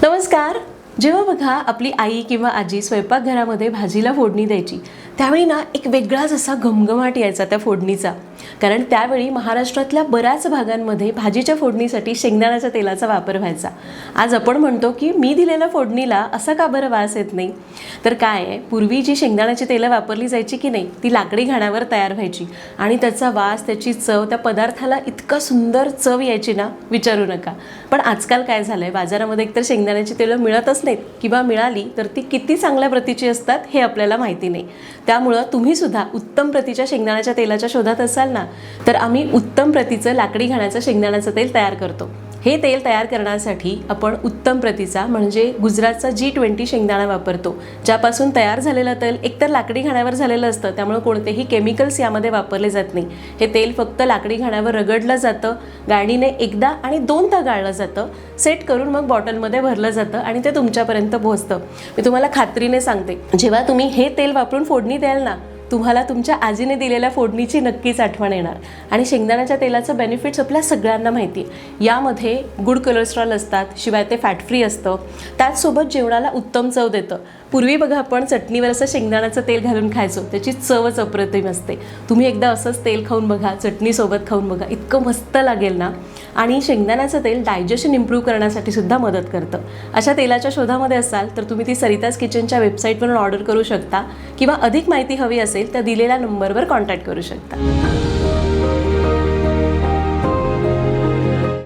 नमस्कार. जेव्हा बघा आपली आई किंवा आजी स्वयंपाकघरामध्ये भाजीला फोडणी द्यायची त्यावेळी ना एक वेगळाच असा घमघमाट यायचा त्या फोडणीचा. कारण त्यावेळी महाराष्ट्रातल्या बऱ्याच भागांमध्ये भाजीच्या फोडणीसाठी शेंगदाण्याच्या तेलाचा वापर व्हायचा. आज आपण म्हणतो की मी दिलेल्या फोडणीला असा का बरं वास येत नाही. तर काय आहे, पूर्वी जी शेंगदाण्याची तेलं वापरली जायची की नाही ती लाकडी घाण्यावर तयार व्हायची आणि त्याचा वास, त्याची चव, त्या पदार्थाला इतका सुंदर चव यायची ना विचारू नका. पण आजकाल काय झालं आहे, बाजारामध्ये एकतर शेंगदाण्याची तेलं मिळतच नाहीत किंवा मिळाली तर ती किती चांगल्या प्रतीची असतात हे आपल्याला माहिती नाही. त्यामुळं तुम्ही सुद्धा उत्तम प्रतीच्या शेंगदाण्याच्या तेलाच्या शोधात असाल ना, तर आम्ही उत्तम प्रतीचं लाकडी घाण्याचं शेंगदाण्याचं तेल तयार करतो. हे तेल तयार करण्यासाठी आपण उत्तम प्रतीचा म्हणजे गुजरातचा G20 शेंगदाणा वापरतो, ज्यापासून तयार झालेलं तेल एकतर लाकडी घाण्यावर झालेलं असतं, त्यामुळे कोणतेही केमिकल्स यामध्ये वापरले जात नाही. हे तेल फक्त लाकडी घाण्यावर रगडलं जातं, गाळणीने एकदा आणि दोनदा गाळलं जातं, सेट करून मग बॉटलमध्ये भरलं जातं आणि ते तुमच्यापर्यंत पोहोचतं. मी तुम्हाला खात्रीने सांगते, जेव्हा तुम्ही हे तेल वापरून फोडणी द्याल ना, तुम्हाला तुमच्या आजीने दिलेल्या फोडणीची नक्कीच आठवण येणार. आणि शेंगदाण्याच्या तेलाचं बेनिफिट्स आपल्या सगळ्यांना माहिती आहे. यामध्ये गुड कोलेस्ट्रॉल असतात, शिवाय ते फॅट फ्री असतं, त्याचसोबत जेवणाला उत्तम चव देतं. पूर्वी बघा आपण चटणीवर असं शेंगदाण्याचं तेल घालून खायचो, त्याची चवच अप्रतिम असते. तुम्ही एकदा असंच तेल खाऊन बघा, चटणीसोबत खाऊन बघा, इतकं मस्त लागेल ना. आणि शेंगदाण्याचं तेल डायजेशन इम्प्रूव्ह करण्यासाठी सुद्धा मदत करतं. अशा तेलाच्या शोधामध्ये असाल तर तुम्ही ती सरिताज किचनच्या वेबसाईटवरून ऑर्डर करू शकता किंवा अधिक माहिती हवी असेल तर दिलेल्या नंबरवर कॉन्टॅक्ट करू शकता.